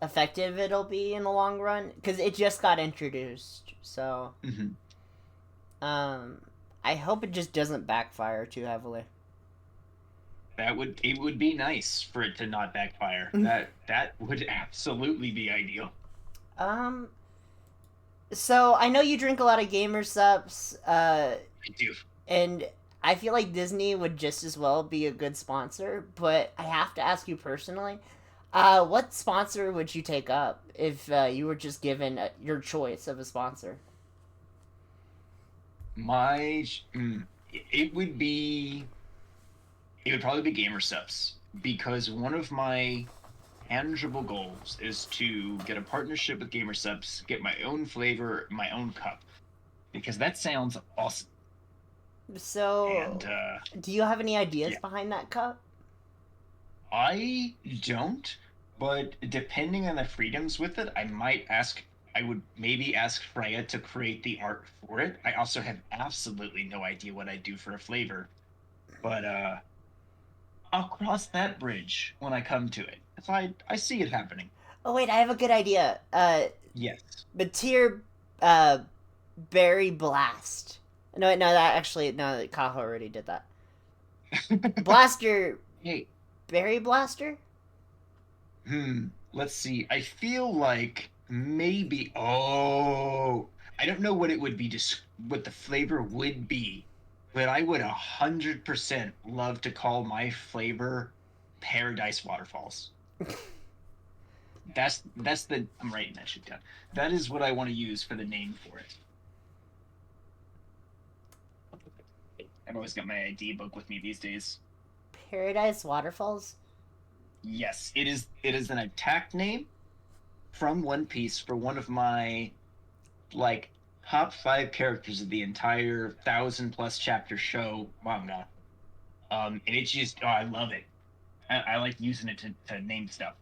effective it'll be in the long run because it just got introduced. So Hmm. um, I hope it just doesn't backfire too heavily. It would be nice for it to not backfire. That would absolutely be ideal. um, so I know you drink a lot of gamer subs, I do. and I feel like Disney would just as well be a good sponsor. But I have to ask you personally, what sponsor would you take up if you were just given your choice of a sponsor? My it would be it would probably be gamer subs because one of my tangible goals is to get a partnership with gamer subs, get my own flavor, my own cup because that sounds awesome. And So, do you have any ideas yeah, behind that cup? I don't, but depending on the freedoms with it, I would maybe ask Freya to create the art for it. I also have absolutely no idea what I do for a flavor, but I'll cross that bridge when I come to it. If I see it happening. Oh wait, I have a good idea. Yes. Batir, uh, Berry Blast. No, wait, no, that actually no, Kaho already did that. Blaster, Hey, Berry Blaster. let's see. I feel like maybe I don't know what it would be what the flavor would be, but I would 100% love to call my flavor Paradise Waterfalls. That's the I'm writing that shit down. That is what I want to use for the name for it. I've always got my ID book with me these days. Paradise Waterfalls. Yes, it is an attack name from One Piece for one of my like top five characters of the entire 1,000+ chapter show manga. And it's just I love it. I like using it to name stuff.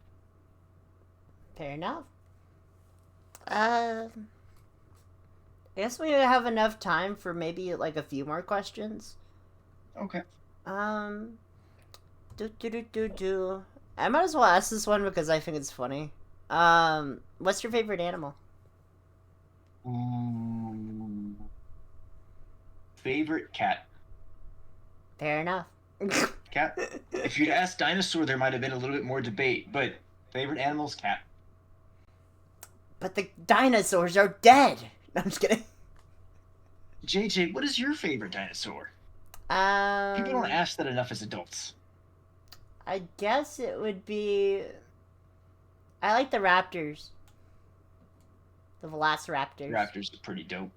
Fair enough. I guess we have enough time for maybe like a few more questions. Okay. Um, Do do do do do. I might as well ask this one because I think it's funny. What's your favorite animal? Ooh. Favorite cat? Fair enough. Cat? If you'd asked dinosaur, there might have been a little bit more debate, but favorite animal's cat. But the dinosaurs are dead. No, I'm just kidding. JJ, what is your favorite dinosaur? People don't Um, ask that enough as adults. I guess it would be. I like the raptors. The velociraptors. Raptors are pretty dope.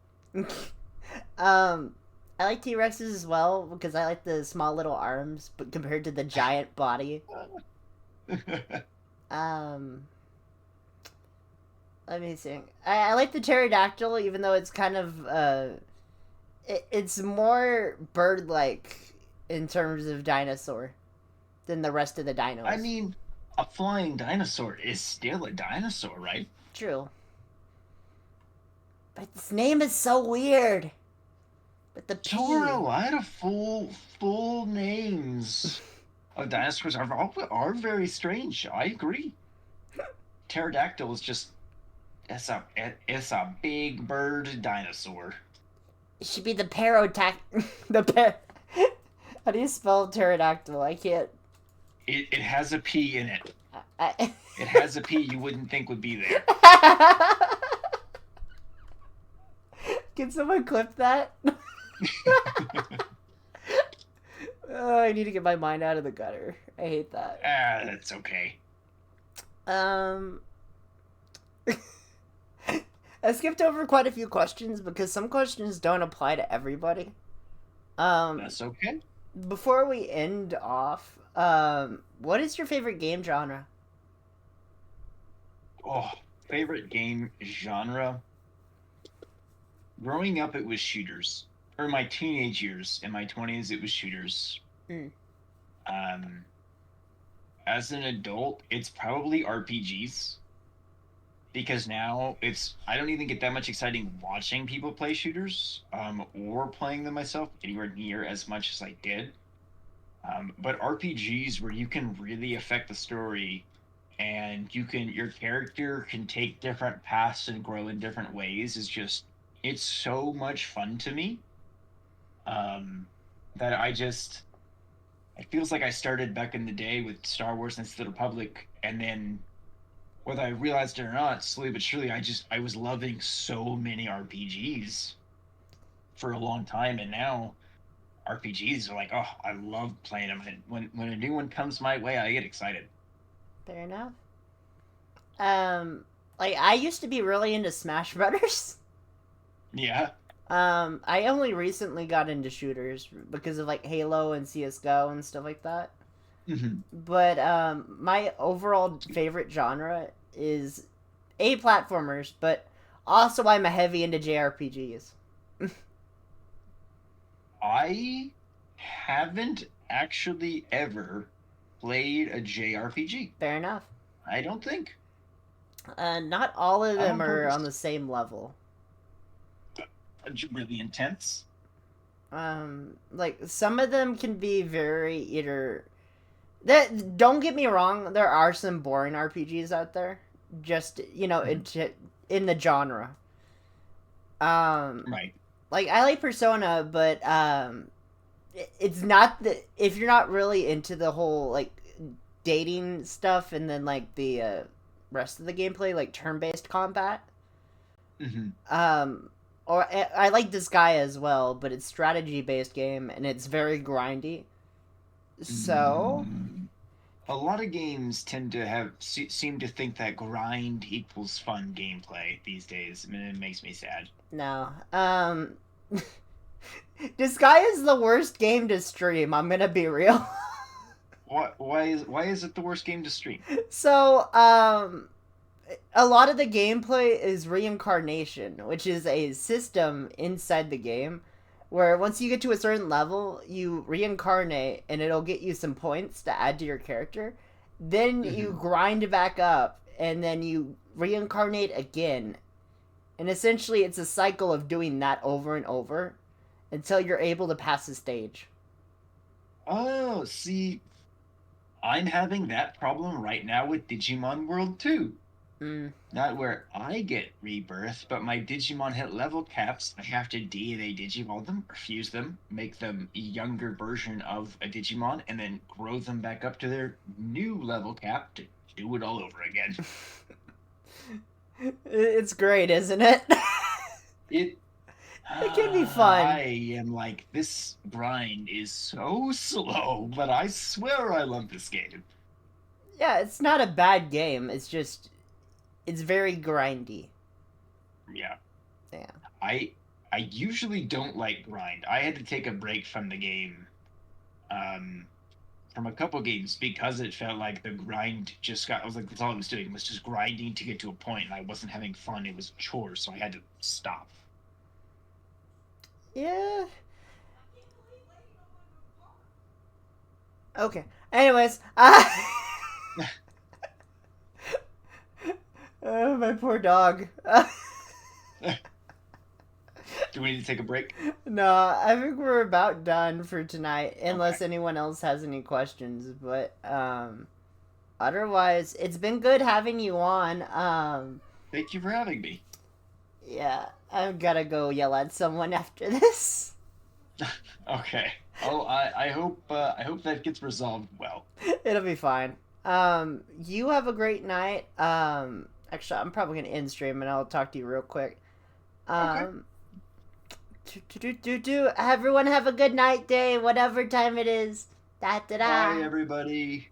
um, I like T Rexes as well because I like the small little arms, but compared to the giant body. Um, Let me think. I like the pterodactyl, even though it's kind of it's more bird-like in terms of dinosaur than the rest of the I dinos. mean, a flying dinosaur is still a dinosaur, right? True, but its name is so weird. But the So are P. a lot of full names of dinosaurs are very strange. I agree. Pterodactyl is just it's a big bird dinosaur. It should be the parotac. the par. How do you spell pterodactyl? I can't. It has a P in it. I... It has a P you wouldn't think would be there. Can someone clip that? Oh, I need to get my mind out of the gutter. I hate that. That's okay. Um, I skipped over quite a few questions because some questions don't apply to everybody. Um, That's okay. Before we end off, what is your favorite game genre? Oh, favorite game genre. Growing up, it was shooters. Or my teenage years, in my 20s, it was shooters. Mm. Um, as an adult, it's probably RPGs because now it's I don't even get that much exciting watching people play shooters, or playing them myself anywhere near as much as I did. But RPGs where you can really affect the story and your character can take different paths and grow in different ways is just it's so much fun to me. Um, that it feels like I started back in the day with Star Wars Knights of the Republic, and then whether I realized it or not, slowly but surely, I was loving so many RPGs for a long time, and now RPGs are like, oh, I love playing them. And when a new one comes my way, I get excited. Fair enough. Um, like I used to be really into Smash Brothers. Yeah. I only recently got into shooters because of like Halo and CS:GO and stuff like that. Hmm. But my overall favorite genre is platformers, but also I'm a heavy into JRPGs. I haven't actually ever played a JRPG. Fair enough. I don't think. Not all of Not them on are on purpose. the same level. Really intense. Like some of them can be very either. That don't get me wrong, there are some boring RPGs out there. Just Mhm. in the genre. Um, Right. like I like Persona, but it's not the if you're not really into the whole like dating stuff and then like the rest of the gameplay, like turn-based combat. Hmm. Um, or I like this guy as well, but it's strategy-based game and it's very grindy. So Mm. A lot of games tend to seem to think that grind equals fun gameplay these days. I mean, it makes me sad. no, this guy is the worst game to stream. I'm gonna be real. Why is it the worst game to stream? So a lot of the gameplay is reincarnation, which is a system inside the game where once you get to a certain level, you reincarnate and it'll get you some points to add to your character. Then you Hmm. grind back up and then you reincarnate again. And essentially, it's a cycle of doing that over and over until you're able to pass the stage. Oh, see, I'm having that problem right now with Digimon World 2. Mm. Not where I get rebirth, but my Digimon hit level caps. I have to DNA Digivolve them, or fuse them, make them a younger version of a Digimon, and then grow them back up to their new level cap to do it all over again. It's great, isn't it? It It can be I fun. am like, this grind is so slow, but I swear I love this game. Yeah, it's not a bad game. It's just it's very grindy. Yeah. Yeah. I I usually don't like grind. I had to take a break from the game, um, from a couple games because it felt like the grind just got. I was like, that's all I was doing was just grinding to get to a point, and I wasn't having fun. It was a chore, so I had to stop. Yeah. Okay. Anyways, my poor dog. Do we need to take a break? No, I think we're about done for tonight, Okay. unless anyone else has any questions. But otherwise, it's been good having you on. Thank you for having me. Yeah, I've gotta go yell at someone after this. Okay. Oh, I hope that gets resolved well. It'll be fine. You have a great night. Actually, I'm probably gonna end stream and I'll talk to you real quick. Okay. Um, Everyone have a good night, day, whatever time it is. Da da Bye, da. everybody.